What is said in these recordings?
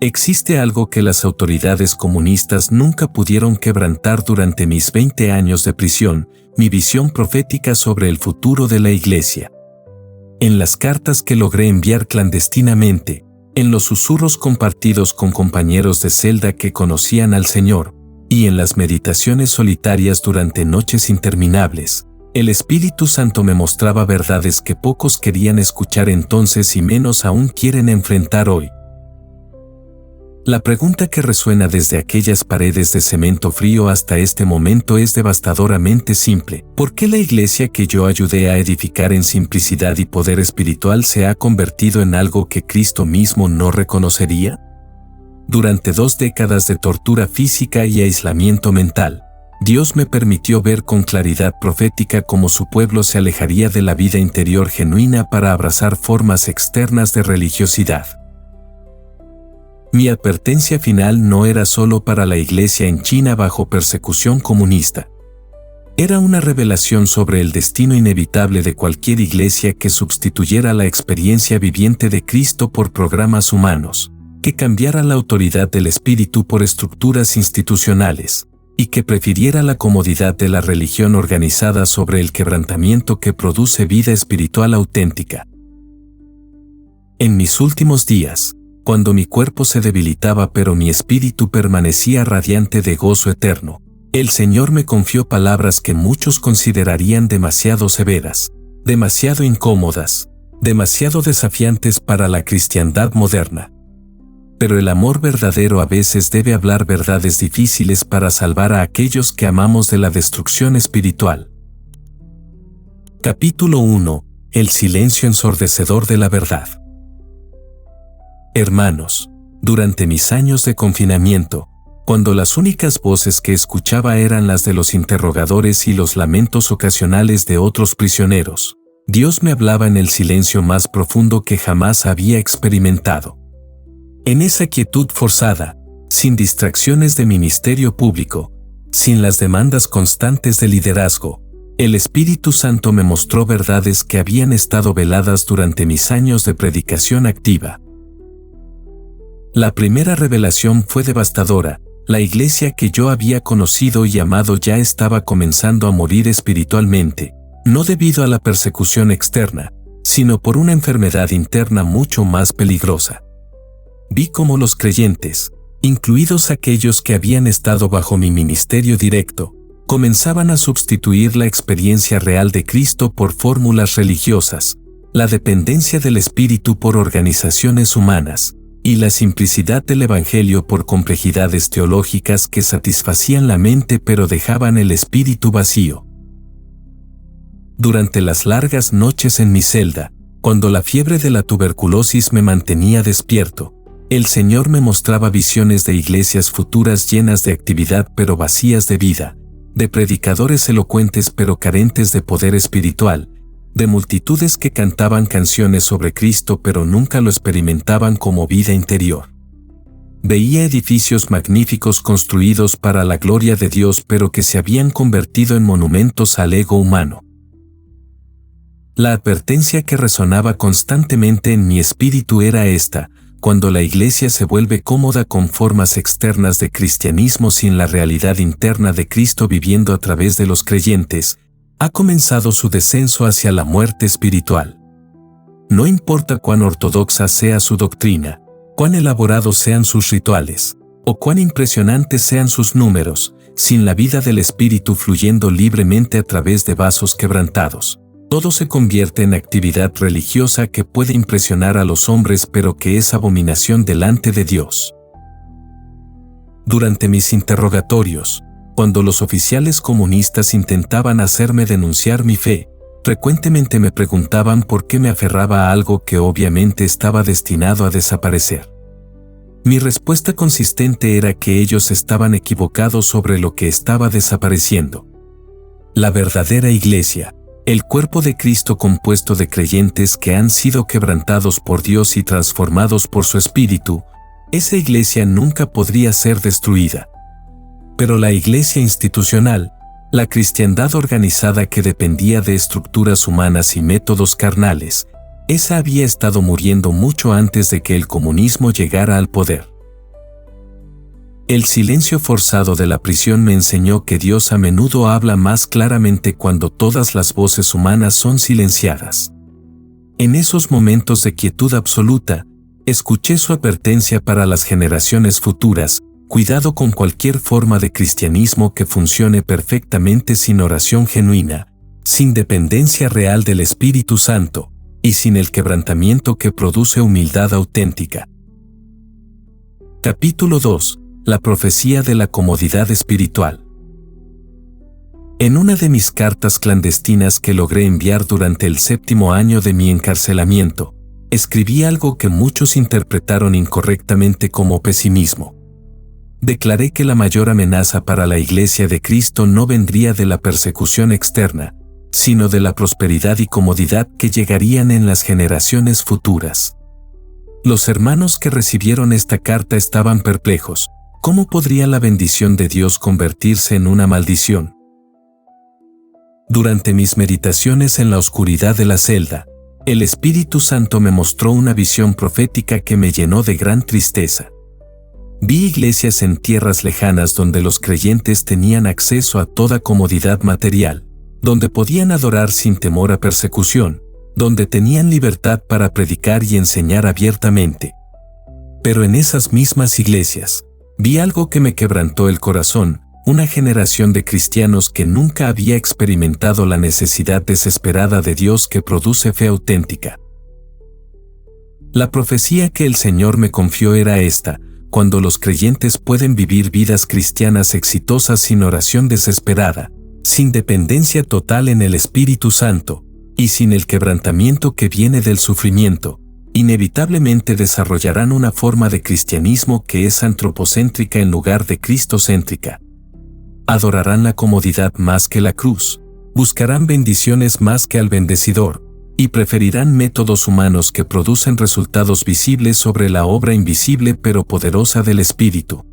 Existe algo que las autoridades comunistas nunca pudieron quebrantar durante mis 20 años de prisión, mi visión profética sobre el futuro de la Iglesia. En las cartas que logré enviar clandestinamente, en los susurros compartidos con compañeros de celda que conocían al Señor, y en las meditaciones solitarias durante noches interminables, el Espíritu Santo me mostraba verdades que pocos querían escuchar entonces y menos aún quieren enfrentar hoy. La pregunta que resuena desde aquellas paredes de cemento frío hasta este momento es devastadoramente simple. ¿Por qué la Iglesia que yo ayudé a edificar en simplicidad y poder espiritual se ha convertido en algo que Cristo mismo no reconocería? Durante 2 décadas de tortura física y aislamiento mental, Dios me permitió ver con claridad profética cómo su pueblo se alejaría de la vida interior genuina para abrazar formas externas de religiosidad. Mi advertencia final no era solo para la Iglesia en China bajo persecución comunista. Era una revelación sobre el destino inevitable de cualquier iglesia que sustituyera la experiencia viviente de Cristo por programas humanos, que cambiara la autoridad del Espíritu por estructuras institucionales, y que prefiriera la comodidad de la religión organizada sobre el quebrantamiento que produce vida espiritual auténtica. En mis últimos días, cuando mi cuerpo se debilitaba pero mi espíritu permanecía radiante de gozo eterno, el Señor me confió palabras que muchos considerarían demasiado severas, demasiado incómodas, demasiado desafiantes para la cristiandad moderna. Pero el amor verdadero a veces debe hablar verdades difíciles para salvar a aquellos que amamos de la destrucción espiritual. Capítulo 1. El silencio ensordecedor de la verdad. Hermanos, durante mis años de confinamiento, cuando las únicas voces que escuchaba eran las de los interrogadores y los lamentos ocasionales de otros prisioneros, Dios me hablaba en el silencio más profundo que jamás había experimentado. En esa quietud forzada, sin distracciones de ministerio público, sin las demandas constantes de liderazgo, el Espíritu Santo me mostró verdades que habían estado veladas durante mis años de predicación activa. La primera revelación fue devastadora. La iglesia que yo había conocido y amado ya estaba comenzando a morir espiritualmente, no debido a la persecución externa, sino por una enfermedad interna mucho más peligrosa. Vi cómo los creyentes, incluidos aquellos que habían estado bajo mi ministerio directo, comenzaban a sustituir la experiencia real de Cristo por fórmulas religiosas, la dependencia del Espíritu por organizaciones humanas, y la simplicidad del Evangelio por complejidades teológicas que satisfacían la mente pero dejaban el espíritu vacío. Durante las largas noches en mi celda, cuando la fiebre de la tuberculosis me mantenía despierto, el Señor me mostraba visiones de iglesias futuras llenas de actividad pero vacías de vida, de predicadores elocuentes pero carentes de poder espiritual, de multitudes que cantaban canciones sobre Cristo pero nunca lo experimentaban como vida interior. Veía edificios magníficos construidos para la gloria de Dios pero que se habían convertido en monumentos al ego humano. La advertencia que resonaba constantemente en mi espíritu era esta: cuando la iglesia se vuelve cómoda con formas externas de cristianismo sin la realidad interna de Cristo viviendo a través de los creyentes, ha comenzado su descenso hacia la muerte espiritual. No importa cuán ortodoxa sea su doctrina, cuán elaborados sean sus rituales, o cuán impresionantes sean sus números, sin la vida del Espíritu fluyendo libremente a través de vasos quebrantados, todo se convierte en actividad religiosa que puede impresionar a los hombres pero que es abominación delante de Dios. Durante mis interrogatorios, cuando los oficiales comunistas intentaban hacerme denunciar mi fe, frecuentemente me preguntaban por qué me aferraba a algo que obviamente estaba destinado a desaparecer. Mi respuesta consistente era que ellos estaban equivocados sobre lo que estaba desapareciendo. La verdadera iglesia, el cuerpo de Cristo compuesto de creyentes que han sido quebrantados por Dios y transformados por su Espíritu, esa iglesia nunca podría ser destruida. Pero la iglesia institucional, la cristiandad organizada que dependía de estructuras humanas y métodos carnales, esa había estado muriendo mucho antes de que el comunismo llegara al poder. El silencio forzado de la prisión me enseñó que Dios a menudo habla más claramente cuando todas las voces humanas son silenciadas. En esos momentos de quietud absoluta, escuché su advertencia para las generaciones futuras: cuidado con cualquier forma de cristianismo que funcione perfectamente sin oración genuina, sin dependencia real del Espíritu Santo, y sin el quebrantamiento que produce humildad auténtica. Capítulo 2. La profecía de la comodidad espiritual. En una de mis cartas clandestinas que logré enviar durante el 7º año de mi encarcelamiento, escribí algo que muchos interpretaron incorrectamente como pesimismo. Declaré que la mayor amenaza para la Iglesia de Cristo no vendría de la persecución externa, sino de la prosperidad y comodidad que llegarían en las generaciones futuras. Los hermanos que recibieron esta carta estaban perplejos. ¿Cómo podría la bendición de Dios convertirse en una maldición? Durante mis meditaciones en la oscuridad de la celda, el Espíritu Santo me mostró una visión profética que me llenó de gran tristeza. Vi iglesias en tierras lejanas donde los creyentes tenían acceso a toda comodidad material, donde podían adorar sin temor a persecución, donde tenían libertad para predicar y enseñar abiertamente. Pero en esas mismas iglesias, vi algo que me quebrantó el corazón: una generación de cristianos que nunca había experimentado la necesidad desesperada de Dios que produce fe auténtica. La profecía que el Señor me confió era esta: cuando los creyentes pueden vivir vidas cristianas exitosas sin oración desesperada, sin dependencia total en el Espíritu Santo, y sin el quebrantamiento que viene del sufrimiento, inevitablemente desarrollarán una forma de cristianismo que es antropocéntrica en lugar de cristocéntrica. Adorarán la comodidad más que la cruz, buscarán bendiciones más que al bendecidor, y preferirán métodos humanos que producen resultados visibles sobre la obra invisible pero poderosa del Espíritu.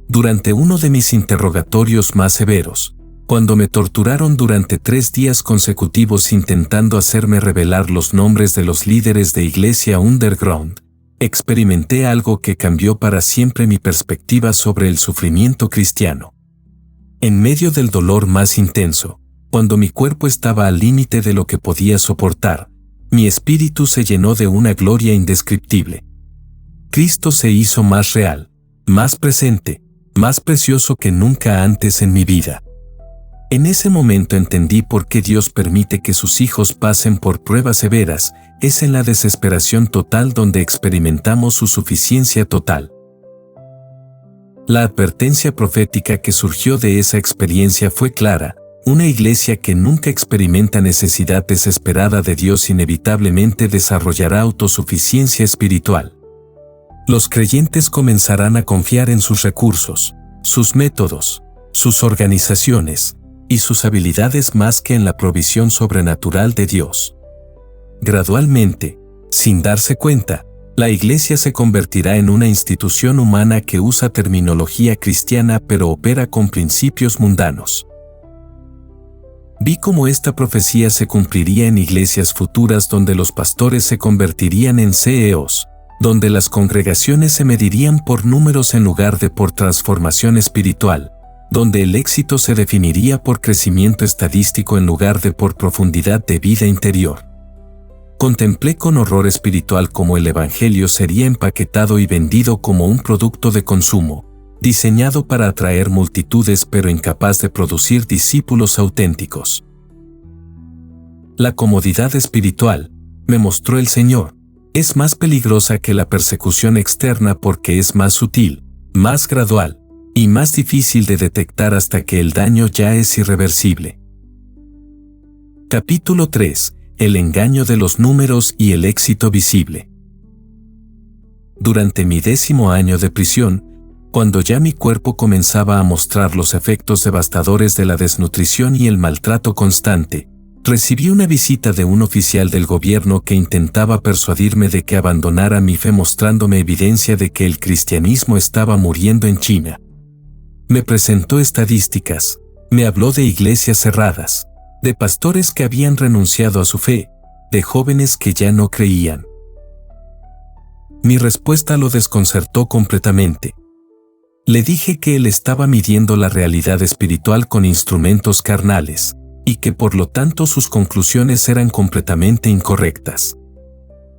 Durante uno de mis interrogatorios más severos, cuando me torturaron durante 3 días consecutivos intentando hacerme revelar los nombres de los líderes de iglesia underground, experimenté algo que cambió para siempre mi perspectiva sobre el sufrimiento cristiano. En medio del dolor más intenso, cuando mi cuerpo estaba al límite de lo que podía soportar, mi espíritu se llenó de una gloria indescriptible. Cristo se hizo más real, más presente, más precioso que nunca antes en mi vida. En ese momento entendí por qué Dios permite que sus hijos pasen por pruebas severas. Es en la desesperación total donde experimentamos su suficiencia total. La advertencia profética que surgió de esa experiencia fue clara: una iglesia que nunca experimenta necesidad desesperada de Dios inevitablemente desarrollará autosuficiencia espiritual. Los creyentes comenzarán a confiar en sus recursos, sus métodos, sus organizaciones y sus habilidades más que en la provisión sobrenatural de Dios. Gradualmente, sin darse cuenta, la iglesia se convertirá en una institución humana que usa terminología cristiana pero opera con principios mundanos. Vi cómo esta profecía se cumpliría en iglesias futuras donde los pastores se convertirían en CEOs, donde las congregaciones se medirían por números en lugar de por transformación espiritual, donde el éxito se definiría por crecimiento estadístico en lugar de por profundidad de vida interior. Contemplé con horror espiritual cómo el Evangelio sería empaquetado y vendido como un producto de consumo, diseñado para atraer multitudes pero incapaz de producir discípulos auténticos. La comodidad espiritual, me mostró el Señor, es más peligrosa que la persecución externa porque es más sutil, más gradual y más difícil de detectar hasta que el daño ya es irreversible. Capítulo 3. El engaño de los números y el éxito visible. Durante mi 10º año de prisión, cuando ya mi cuerpo comenzaba a mostrar los efectos devastadores de la desnutrición y el maltrato constante, recibí una visita de un oficial del gobierno que intentaba persuadirme de que abandonara mi fe mostrándome evidencia de que el cristianismo estaba muriendo en China. Me presentó estadísticas, me habló de iglesias cerradas, de pastores que habían renunciado a su fe, de jóvenes que ya no creían. Mi respuesta lo desconcertó completamente. Le dije que él estaba midiendo la realidad espiritual con instrumentos carnales, y que por lo tanto sus conclusiones eran completamente incorrectas.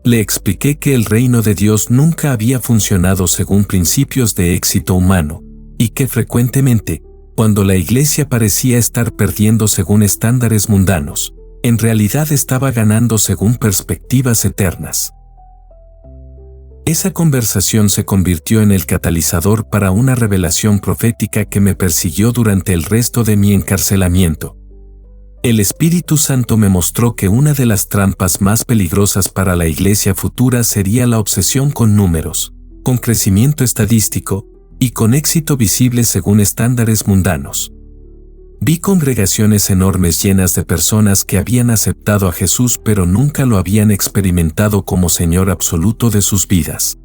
Le expliqué que el reino de Dios nunca había funcionado según principios de éxito humano, y que frecuentemente, cuando la iglesia parecía estar perdiendo según estándares mundanos, en realidad estaba ganando según perspectivas eternas. Esa conversación se convirtió en el catalizador para una revelación profética que me persiguió durante el resto de mi encarcelamiento. El Espíritu Santo me mostró que una de las trampas más peligrosas para la iglesia futura sería la obsesión con números, con crecimiento estadístico y con éxito visible según estándares mundanos. Vi congregaciones enormes llenas de personas que habían aceptado a Jesús pero nunca lo habían experimentado como Señor absoluto de sus vidas.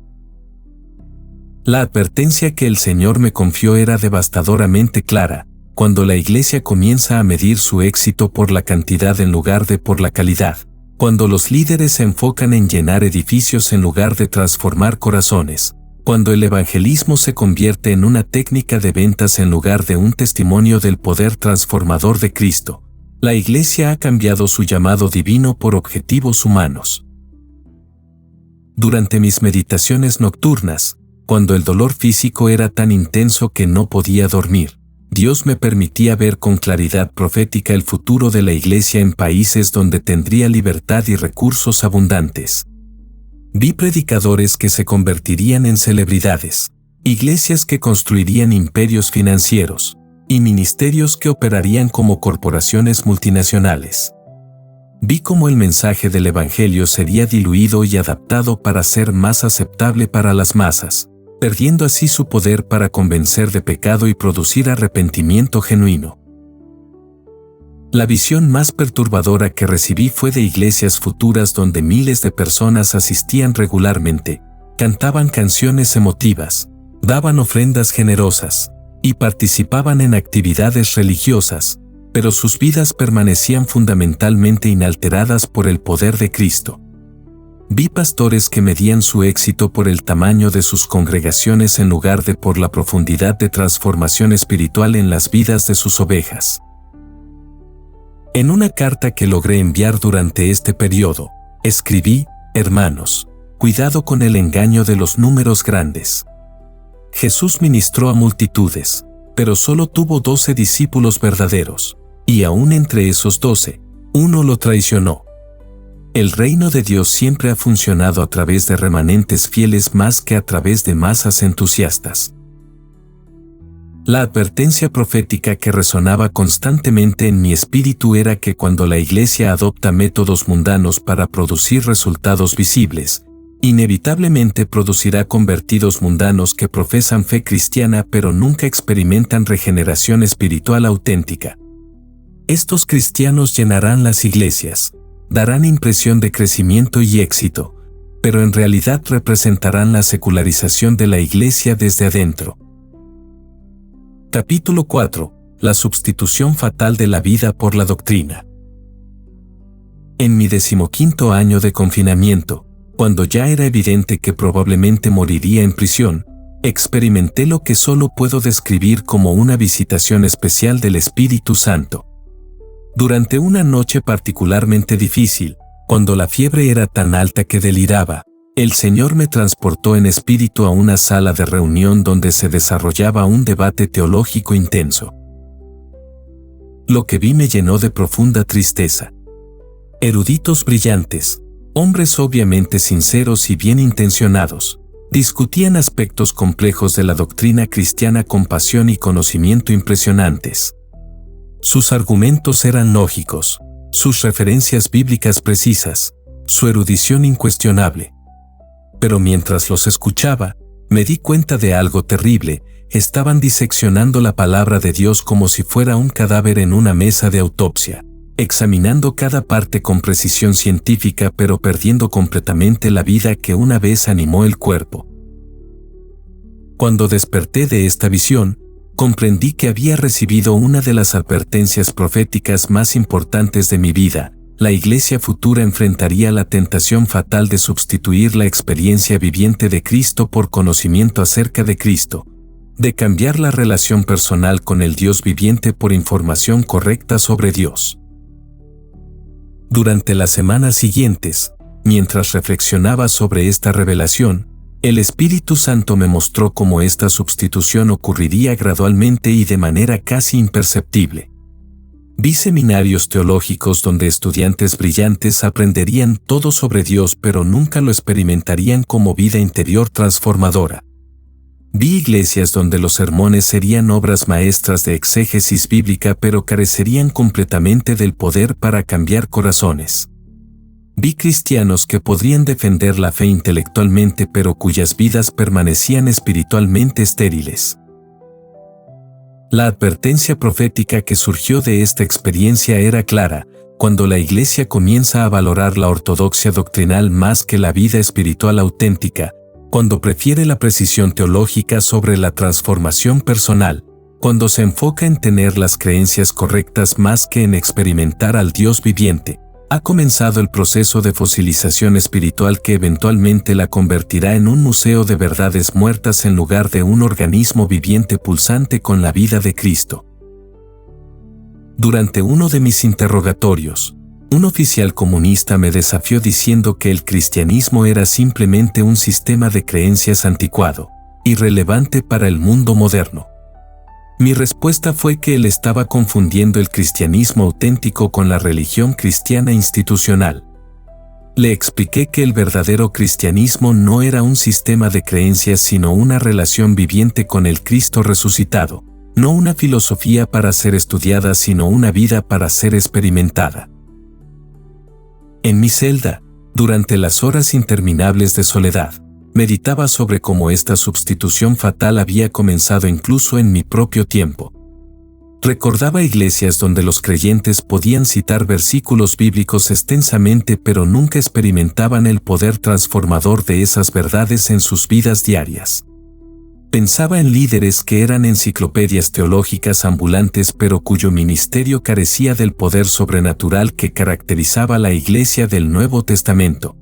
La advertencia que el Señor me confió era devastadoramente clara: cuando la iglesia comienza a medir su éxito por la cantidad en lugar de por la calidad, cuando los líderes se enfocan en llenar edificios en lugar de transformar corazones, cuando el evangelismo se convierte en una técnica de ventas en lugar de un testimonio del poder transformador de Cristo, la iglesia ha cambiado su llamado divino por objetivos humanos. Durante mis meditaciones nocturnas, cuando el dolor físico era tan intenso que no podía dormir, Dios me permitía ver con claridad profética el futuro de la iglesia en países donde tendría libertad y recursos abundantes. Vi predicadores que se convertirían en celebridades, iglesias que construirían imperios financieros, y ministerios que operarían como corporaciones multinacionales. Vi cómo el mensaje del Evangelio sería diluido y adaptado para ser más aceptable para las masas, perdiendo así su poder para convencer de pecado y producir arrepentimiento genuino. La visión más perturbadora que recibí fue de iglesias futuras donde miles de personas asistían regularmente, cantaban canciones emotivas, daban ofrendas generosas y participaban en actividades religiosas, pero sus vidas permanecían fundamentalmente inalteradas por el poder de Cristo. Vi pastores que medían su éxito por el tamaño de sus congregaciones en lugar de por la profundidad de transformación espiritual en las vidas de sus ovejas. En una carta que logré enviar durante este periodo, escribí: hermanos, cuidado con el engaño de los números grandes. Jesús ministró a multitudes, pero solo tuvo 12 discípulos verdaderos, y aún entre esos 12, uno lo traicionó. El reino de Dios siempre ha funcionado a través de remanentes fieles más que a través de masas entusiastas. La advertencia profética que resonaba constantemente en mi espíritu era que cuando la iglesia adopta métodos mundanos para producir resultados visibles, inevitablemente producirá convertidos mundanos que profesan fe cristiana pero nunca experimentan regeneración espiritual auténtica. Estos cristianos llenarán las iglesias, darán impresión de crecimiento y éxito, pero en realidad representarán la secularización de la iglesia desde adentro. Capítulo 4. La sustitución fatal de la vida por la doctrina. En mi 15º año de confinamiento, cuando ya era evidente que probablemente moriría en prisión, experimenté lo que solo puedo describir como una visitación especial del Espíritu Santo. Durante una noche particularmente difícil, cuando la fiebre era tan alta que deliraba, el Señor me transportó en espíritu a una sala de reunión donde se desarrollaba un debate teológico intenso. Lo que vi me llenó de profunda tristeza. Eruditos brillantes, hombres obviamente sinceros y bien intencionados, discutían aspectos complejos de la doctrina cristiana con pasión y conocimiento impresionantes. Sus argumentos eran lógicos, sus referencias bíblicas precisas, su erudición incuestionable. Pero mientras los escuchaba, me di cuenta de algo terrible: estaban diseccionando la palabra de Dios como si fuera un cadáver en una mesa de autopsia, examinando cada parte con precisión científica pero perdiendo completamente la vida que una vez animó el cuerpo. Cuando desperté de esta visión, comprendí que había recibido una de las advertencias proféticas más importantes de mi vida. La iglesia futura enfrentaría la tentación fatal de sustituir la experiencia viviente de Cristo por conocimiento acerca de Cristo, de cambiar la relación personal con el Dios viviente por información correcta sobre Dios. Durante las semanas siguientes, mientras reflexionaba sobre esta revelación, el Espíritu Santo me mostró cómo esta sustitución ocurriría gradualmente y de manera casi imperceptible. Vi seminarios teológicos donde estudiantes brillantes aprenderían todo sobre Dios pero nunca lo experimentarían como vida interior transformadora. Vi iglesias donde los sermones serían obras maestras de exégesis bíblica pero carecerían completamente del poder para cambiar corazones. Vi cristianos que podrían defender la fe intelectualmente pero cuyas vidas permanecían espiritualmente estériles. La advertencia profética que surgió de esta experiencia era clara: cuando la Iglesia comienza a valorar la ortodoxia doctrinal más que la vida espiritual auténtica, cuando prefiere la precisión teológica sobre la transformación personal, cuando se enfoca en tener las creencias correctas más que en experimentar al Dios viviente, ha comenzado el proceso de fosilización espiritual que eventualmente la convertirá en un museo de verdades muertas en lugar de un organismo viviente pulsante con la vida de Cristo. Durante uno de mis interrogatorios, un oficial comunista me desafió diciendo que el cristianismo era simplemente un sistema de creencias anticuado, irrelevante para el mundo moderno. Mi respuesta fue que él estaba confundiendo el cristianismo auténtico con la religión cristiana institucional. Le expliqué que el verdadero cristianismo no era un sistema de creencias sino una relación viviente con el Cristo resucitado, no una filosofía para ser estudiada sino una vida para ser experimentada. En mi celda, durante las horas interminables de soledad, meditaba sobre cómo esta sustitución fatal había comenzado incluso en mi propio tiempo. Recordaba iglesias donde los creyentes podían citar versículos bíblicos extensamente pero nunca experimentaban el poder transformador de esas verdades en sus vidas diarias. Pensaba en líderes que eran enciclopedias teológicas ambulantes pero cuyo ministerio carecía del poder sobrenatural que caracterizaba a la Iglesia del Nuevo Testamento.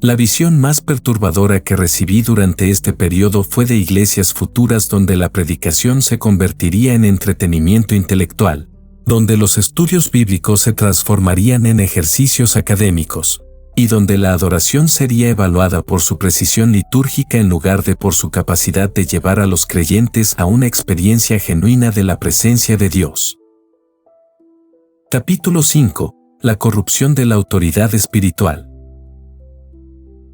La visión más perturbadora que recibí durante este periodo fue de iglesias futuras donde la predicación se convertiría en entretenimiento intelectual, donde los estudios bíblicos se transformarían en ejercicios académicos, y donde la adoración sería evaluada por su precisión litúrgica en lugar de por su capacidad de llevar a los creyentes a una experiencia genuina de la presencia de Dios. Capítulo 5. La corrupción de la autoridad espiritual.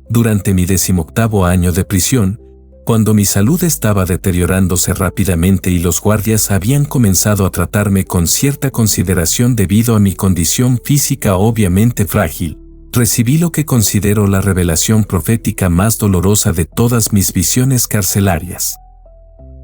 Durante mi 18º año de prisión, cuando mi salud estaba deteriorándose rápidamente y los guardias habían comenzado a tratarme con cierta consideración debido a mi condición física obviamente frágil, recibí lo que considero la revelación profética más dolorosa de todas mis visiones carcelarias.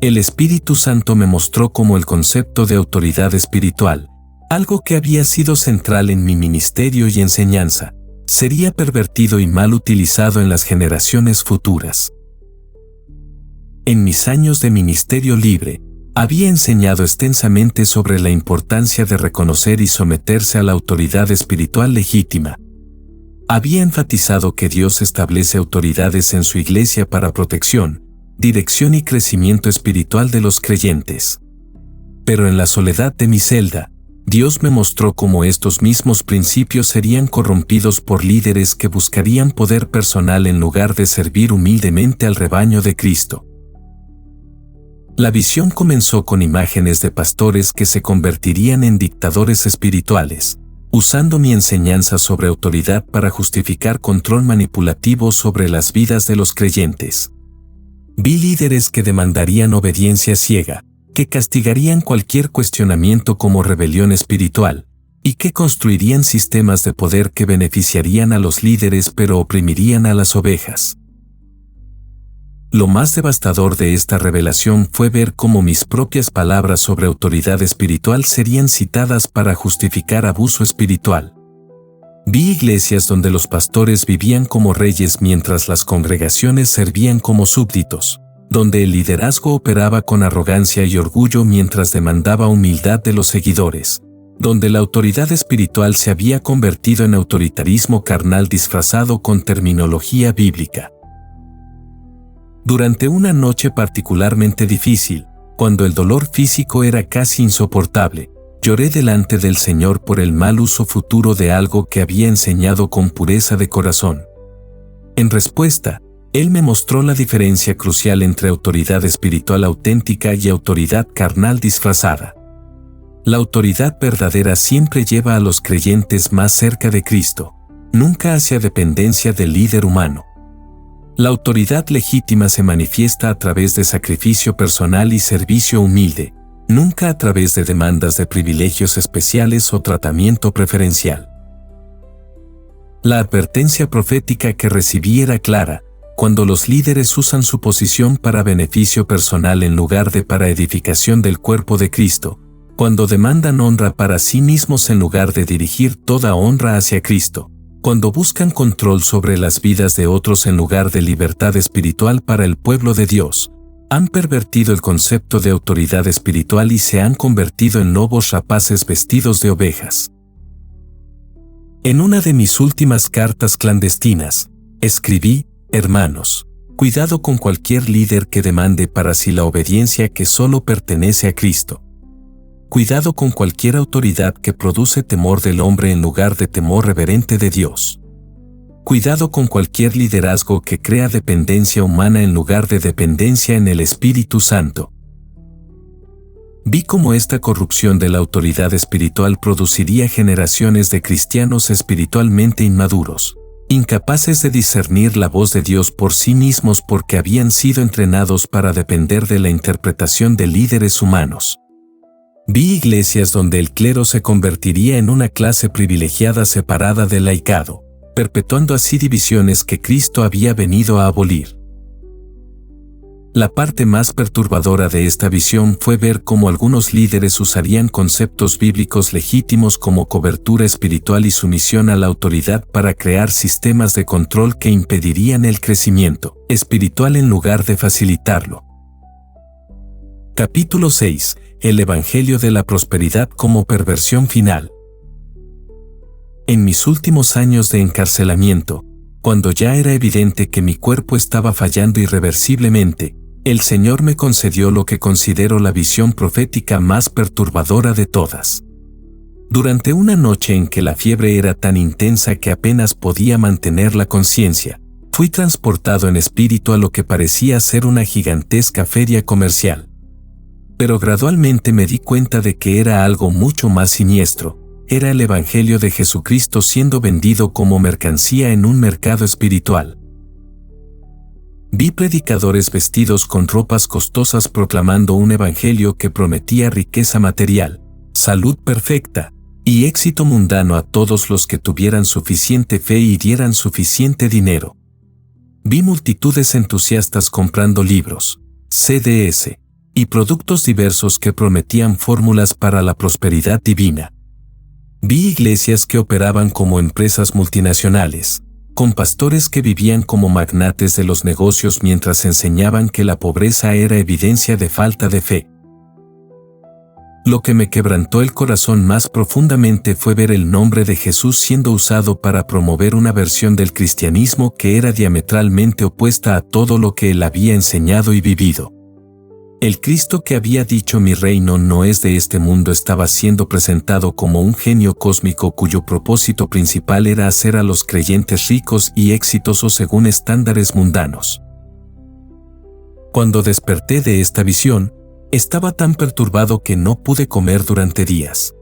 El Espíritu Santo me mostró cómo el concepto de autoridad espiritual, algo que había sido central en mi ministerio y enseñanza, sería pervertido y mal utilizado en las generaciones futuras. En mis años de ministerio libre, había enseñado extensamente sobre la importancia de reconocer y someterse a la autoridad espiritual legítima. Había enfatizado que Dios establece autoridades en su iglesia para protección, dirección y crecimiento espiritual de los creyentes. Pero en la soledad de mi celda, Dios me mostró cómo estos mismos principios serían corrompidos por líderes que buscarían poder personal en lugar de servir humildemente al rebaño de Cristo. La visión comenzó con imágenes de pastores que se convertirían en dictadores espirituales, usando mi enseñanza sobre autoridad para justificar control manipulativo sobre las vidas de los creyentes. Vi líderes que demandarían obediencia ciega, que castigarían cualquier cuestionamiento como rebelión espiritual, y que construirían sistemas de poder que beneficiarían a los líderes pero oprimirían a las ovejas. Lo más devastador de esta revelación fue ver cómo mis propias palabras sobre autoridad espiritual serían citadas para justificar abuso espiritual. Vi iglesias donde los pastores vivían como reyes mientras las congregaciones servían como súbditos, donde el liderazgo operaba con arrogancia y orgullo mientras demandaba humildad de los seguidores, donde la autoridad espiritual se había convertido en autoritarismo carnal disfrazado con terminología bíblica. Durante una noche particularmente difícil, cuando el dolor físico era casi insoportable, lloré delante del Señor por el mal uso futuro de algo que había enseñado con pureza de corazón. En respuesta, Él me mostró la diferencia crucial entre autoridad espiritual auténtica y autoridad carnal disfrazada. La autoridad verdadera siempre lleva a los creyentes más cerca de Cristo, nunca hacia dependencia del líder humano. La autoridad legítima se manifiesta a través de sacrificio personal y servicio humilde, nunca a través de demandas de privilegios especiales o tratamiento preferencial. La advertencia profética que recibí era clara: cuando los líderes usan su posición para beneficio personal en lugar de para edificación del cuerpo de Cristo, cuando demandan honra para sí mismos en lugar de dirigir toda honra hacia Cristo, cuando buscan control sobre las vidas de otros en lugar de libertad espiritual para el pueblo de Dios, han pervertido el concepto de autoridad espiritual y se han convertido en lobos rapaces vestidos de ovejas. En una de mis últimas cartas clandestinas, escribí: hermanos, cuidado con cualquier líder que demande para sí la obediencia que solo pertenece a Cristo. Cuidado con cualquier autoridad que produce temor del hombre en lugar de temor reverente de Dios. Cuidado con cualquier liderazgo que crea dependencia humana en lugar de dependencia en el Espíritu Santo. Vi cómo esta corrupción de la autoridad espiritual produciría generaciones de cristianos espiritualmente inmaduros, incapaces de discernir la voz de Dios por sí mismos porque habían sido entrenados para depender de la interpretación de líderes humanos. Vi iglesias donde el clero se convertiría en una clase privilegiada separada del laicado, perpetuando así divisiones que Cristo había venido a abolir. La parte más perturbadora de esta visión fue ver cómo algunos líderes usarían conceptos bíblicos legítimos como cobertura espiritual y sumisión a la autoridad para crear sistemas de control que impedirían el crecimiento espiritual en lugar de facilitarlo. Capítulo 6. El Evangelio de la Prosperidad como perversión final. En mis últimos años de encarcelamiento, cuando ya era evidente que mi cuerpo estaba fallando irreversiblemente, el Señor me concedió lo que considero la visión profética más perturbadora de todas. Durante una noche en que la fiebre era tan intensa que apenas podía mantener la conciencia, fui transportado en espíritu a lo que parecía ser una gigantesca feria comercial. Pero gradualmente me di cuenta de que era algo mucho más siniestro. Era el Evangelio de Jesucristo siendo vendido como mercancía en un mercado espiritual. Vi predicadores vestidos con ropas costosas proclamando un evangelio que prometía riqueza material, salud perfecta y éxito mundano a todos los que tuvieran suficiente fe y dieran suficiente dinero. Vi multitudes entusiastas comprando libros, CDs y productos diversos que prometían fórmulas para la prosperidad divina. Vi iglesias que operaban como empresas multinacionales, con pastores que vivían como magnates de los negocios mientras enseñaban que la pobreza era evidencia de falta de fe. Lo que me quebrantó el corazón más profundamente fue ver el nombre de Jesús siendo usado para promover una versión del cristianismo que era diametralmente opuesta a todo lo que él había enseñado y vivido. El Cristo que había dicho mi reino no es de este mundo estaba siendo presentado como un genio cósmico cuyo propósito principal era hacer a los creyentes ricos y exitosos según estándares mundanos. Cuando desperté de esta visión, estaba tan perturbado que no pude comer durante días.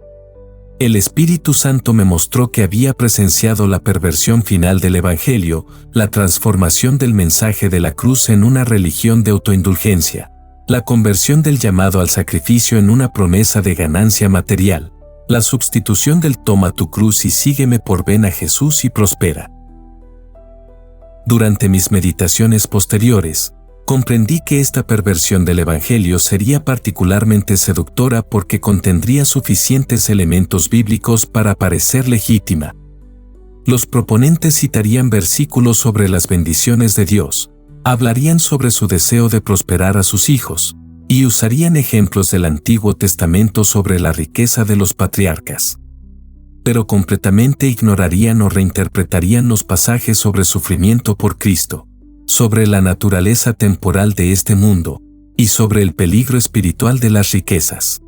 El Espíritu Santo me mostró que había presenciado la perversión final del Evangelio, la transformación del mensaje de la cruz en una religión de autoindulgencia, la conversión del llamado al sacrificio en una promesa de ganancia material, la sustitución del toma tu cruz y sígueme por ven a Jesús y prospera. Durante mis meditaciones posteriores, comprendí que esta perversión del Evangelio sería particularmente seductora porque contendría suficientes elementos bíblicos para parecer legítima. Los proponentes citarían versículos sobre las bendiciones de Dios, hablarían sobre su deseo de prosperar a sus hijos, y usarían ejemplos del Antiguo Testamento sobre la riqueza de los patriarcas. Pero completamente ignorarían o reinterpretarían los pasajes sobre sufrimiento por Cristo, sobre la naturaleza temporal de este mundo y sobre el peligro espiritual de las riquezas.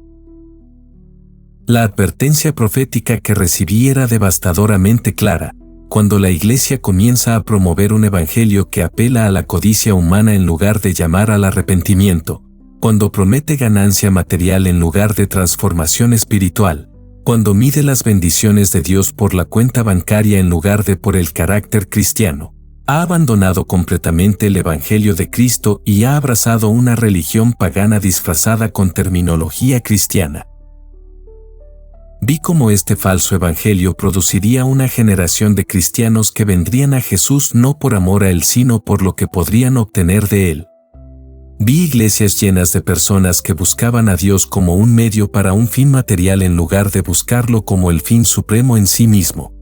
La advertencia profética que recibí era devastadoramente clara. Cuando la Iglesia comienza a promover un evangelio que apela a la codicia humana en lugar de llamar al arrepentimiento, cuando promete ganancia material en lugar de transformación espiritual, cuando mide las bendiciones de Dios por la cuenta bancaria en lugar de por el carácter cristiano, ha abandonado completamente el evangelio de Cristo y ha abrazado una religión pagana disfrazada con terminología cristiana. Vi cómo este falso evangelio produciría una generación de cristianos que vendrían a Jesús no por amor a Él sino por lo que podrían obtener de Él. Vi iglesias llenas de personas que buscaban a Dios como un medio para un fin material en lugar de buscarlo como el fin supremo en sí mismo.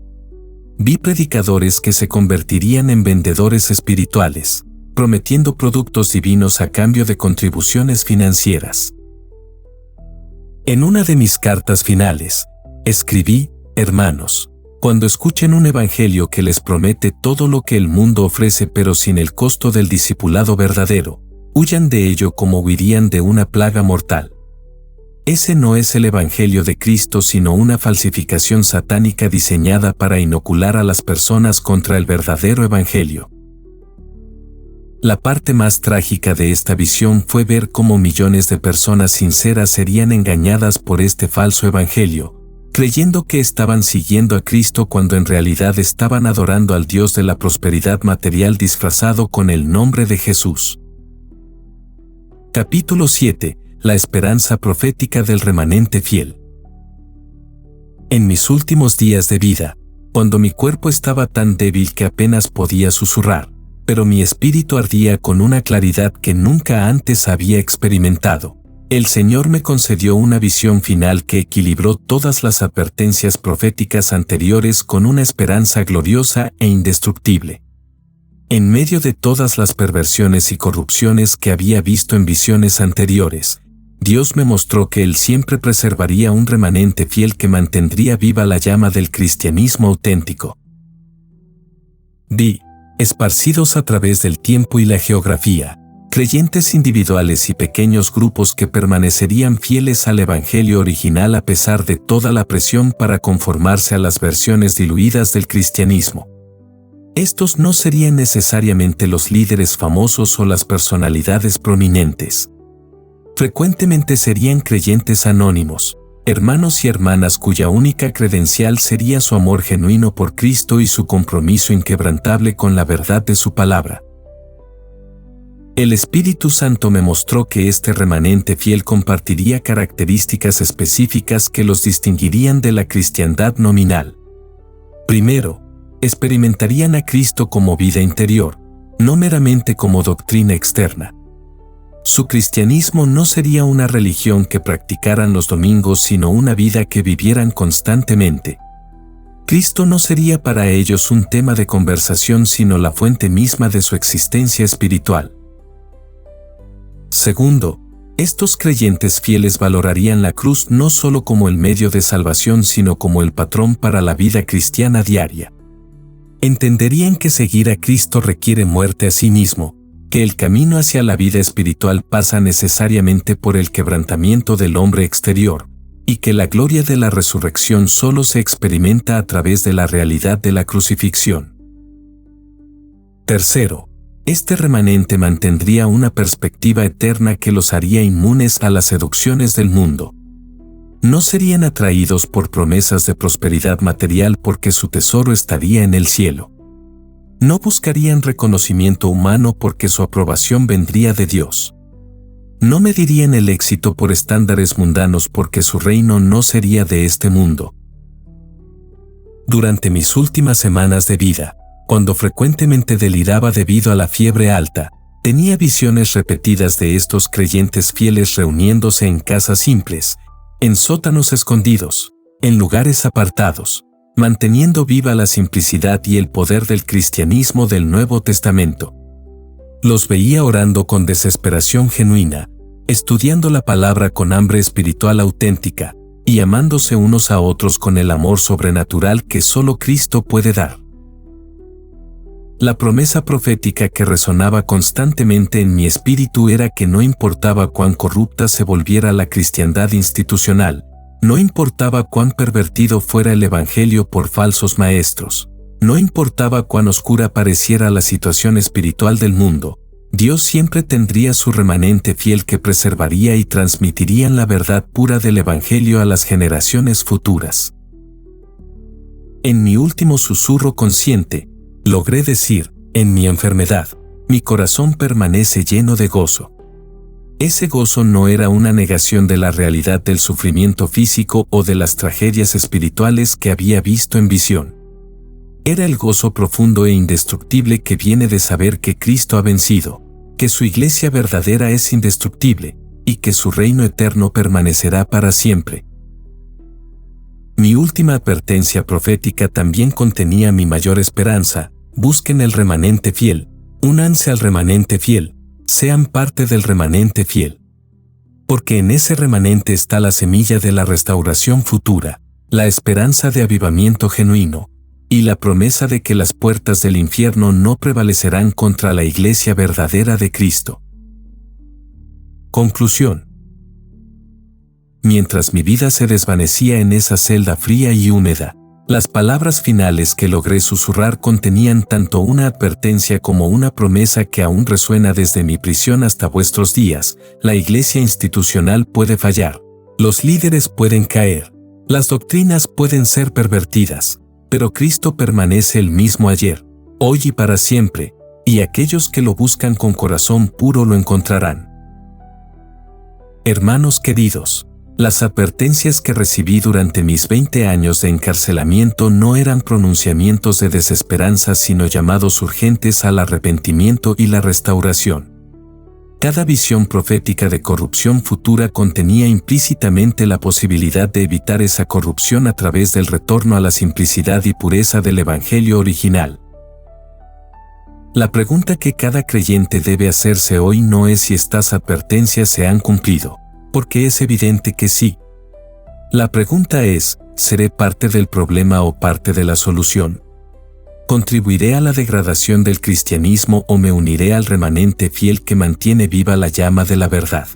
Vi predicadores que se convertirían en vendedores espirituales, prometiendo productos divinos a cambio de contribuciones financieras. En una de mis cartas finales, escribí: hermanos, cuando escuchen un evangelio que les promete todo lo que el mundo ofrece pero sin el costo del discipulado verdadero, huyan de ello como huirían de una plaga mortal. Ese no es el evangelio de Cristo sino una falsificación satánica diseñada para inocular a las personas contra el verdadero evangelio. La parte más trágica de esta visión fue ver cómo millones de personas sinceras serían engañadas por este falso evangelio, creyendo que estaban siguiendo a Cristo cuando en realidad estaban adorando al Dios de la prosperidad material disfrazado con el nombre de Jesús. Capítulo 7. La esperanza profética del remanente fiel. En mis últimos días de vida, cuando mi cuerpo estaba tan débil que apenas podía susurrar, pero mi espíritu ardía con una claridad que nunca antes había experimentado, el Señor me concedió una visión final que equilibró todas las advertencias proféticas anteriores con una esperanza gloriosa e indestructible. En medio de todas las perversiones y corrupciones que había visto en visiones anteriores, Dios me mostró que Él siempre preservaría un remanente fiel que mantendría viva la llama del cristianismo auténtico. Vi, esparcidos a través del tiempo y la geografía, creyentes individuales y pequeños grupos que permanecerían fieles al evangelio original a pesar de toda la presión para conformarse a las versiones diluidas del cristianismo. Estos no serían necesariamente los líderes famosos o las personalidades prominentes. Frecuentemente serían creyentes anónimos, hermanos y hermanas cuya única credencial sería su amor genuino por Cristo y su compromiso inquebrantable con la verdad de su palabra. El Espíritu Santo me mostró que este remanente fiel compartiría características específicas que los distinguirían de la cristiandad nominal. Primero, experimentarían a Cristo como vida interior, no meramente como doctrina externa. Su cristianismo no sería una religión que practicaran los domingos sino una vida que vivieran constantemente. Cristo no sería para ellos un tema de conversación sino la fuente misma de su existencia espiritual. Segundo, estos creyentes fieles valorarían la cruz no solo como el medio de salvación sino como el patrón para la vida cristiana diaria. Entenderían que seguir a Cristo requiere muerte a sí mismo, que el camino hacia la vida espiritual pasa necesariamente por el quebrantamiento del hombre exterior, y que la gloria de la resurrección solo se experimenta a través de la realidad de la crucifixión. Tercero, este remanente mantendría una perspectiva eterna que los haría inmunes a las seducciones del mundo. No serían atraídos por promesas de prosperidad material porque su tesoro estaría en el cielo. No buscarían reconocimiento humano porque su aprobación vendría de Dios. No medirían el éxito por estándares mundanos porque su reino no sería de este mundo. Durante mis últimas semanas de vida, cuando frecuentemente deliraba debido a la fiebre alta, tenía visiones repetidas de estos creyentes fieles reuniéndose en casas simples, en sótanos escondidos, en lugares apartados, manteniendo viva la simplicidad y el poder del cristianismo del Nuevo Testamento. Los veía orando con desesperación genuina, estudiando la palabra con hambre espiritual auténtica, y amándose unos a otros con el amor sobrenatural que solo Cristo puede dar. La promesa profética que resonaba constantemente en mi espíritu era que no importaba cuán corrupta se volviera la cristiandad institucional, no importaba cuán pervertido fuera el evangelio por falsos maestros, no importaba cuán oscura pareciera la situación espiritual del mundo, Dios siempre tendría su remanente fiel que preservaría y transmitirían la verdad pura del evangelio a las generaciones futuras. En mi último susurro consciente, logré decir, en mi enfermedad, mi corazón permanece lleno de gozo. Ese gozo no era una negación de la realidad del sufrimiento físico o de las tragedias espirituales que había visto en visión. Era el gozo profundo e indestructible que viene de saber que Cristo ha vencido, que su iglesia verdadera es indestructible, y que su reino eterno permanecerá para siempre. Mi última advertencia profética también contenía mi mayor esperanza: busquen el remanente fiel, únanse al remanente fiel, sean parte del remanente fiel. Porque en ese remanente está la semilla de la restauración futura, la esperanza de avivamiento genuino, y la promesa de que las puertas del infierno no prevalecerán contra la iglesia verdadera de Cristo. Conclusión. Mientras mi vida se desvanecía en esa celda fría y húmeda, las palabras finales que logré susurrar contenían tanto una advertencia como una promesa que aún resuena desde mi prisión hasta vuestros días: la iglesia institucional puede fallar, los líderes pueden caer, las doctrinas pueden ser pervertidas, pero Cristo permanece el mismo ayer, hoy y para siempre, y aquellos que lo buscan con corazón puro lo encontrarán. Hermanos queridos, las advertencias que recibí durante mis 20 años de encarcelamiento no eran pronunciamientos de desesperanza, sino llamados urgentes al arrepentimiento y la restauración. Cada visión profética de corrupción futura contenía implícitamente la posibilidad de evitar esa corrupción a través del retorno a la simplicidad y pureza del Evangelio original. La pregunta que cada creyente debe hacerse hoy no es si estas advertencias se han cumplido, porque es evidente que sí. La pregunta es: ¿seré parte del problema o parte de la solución? ¿Contribuiré a la degradación del cristianismo o me uniré al remanente fiel que mantiene viva la llama de la verdad?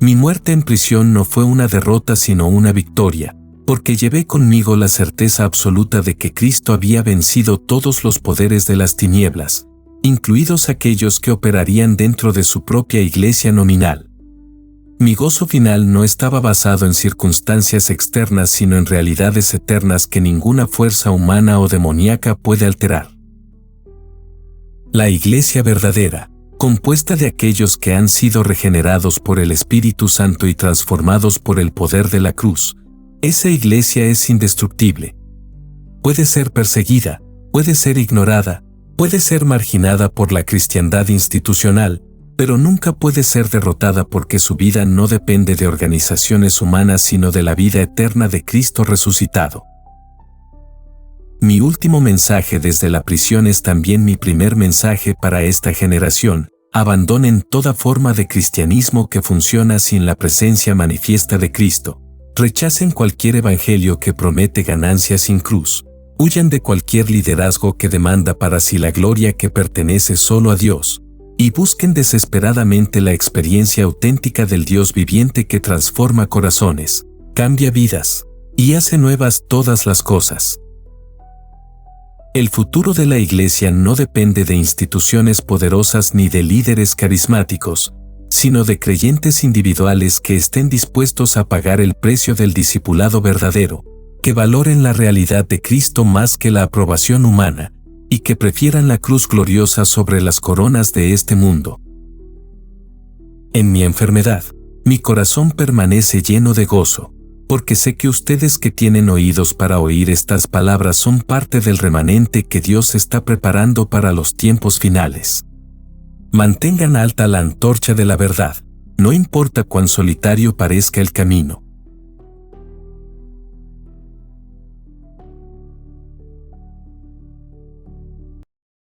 Mi muerte en prisión no fue una derrota sino una victoria, porque llevé conmigo la certeza absoluta de que Cristo había vencido todos los poderes de las tinieblas, incluidos aquellos que operarían dentro de su propia iglesia nominal. Mi gozo final no estaba basado en circunstancias externas sino en realidades eternas que ninguna fuerza humana o demoníaca puede alterar. La iglesia verdadera, compuesta de aquellos que han sido regenerados por el Espíritu Santo y transformados por el poder de la cruz, esa iglesia es indestructible. Puede ser perseguida, puede ser ignorada, puede ser marginada por la cristiandad institucional, pero nunca puede ser derrotada porque su vida no depende de organizaciones humanas sino de la vida eterna de Cristo resucitado. Mi último mensaje desde la prisión es también mi primer mensaje para esta generación: abandonen toda forma de cristianismo que funciona sin la presencia manifiesta de Cristo, rechacen cualquier evangelio que promete ganancia sin cruz, huyan de cualquier liderazgo que demanda para sí la gloria que pertenece solo a Dios, y busquen desesperadamente la experiencia auténtica del Dios viviente que transforma corazones, cambia vidas, y hace nuevas todas las cosas. El futuro de la iglesia no depende de instituciones poderosas ni de líderes carismáticos, sino de creyentes individuales que estén dispuestos a pagar el precio del discipulado verdadero, que valoren la realidad de Cristo más que la aprobación humana, y que prefieran la cruz gloriosa sobre las coronas de este mundo. En mi enfermedad, mi corazón permanece lleno de gozo, porque sé que ustedes que tienen oídos para oír estas palabras son parte del remanente que Dios está preparando para los tiempos finales. Mantengan alta la antorcha de la verdad, no importa cuán solitario parezca el camino.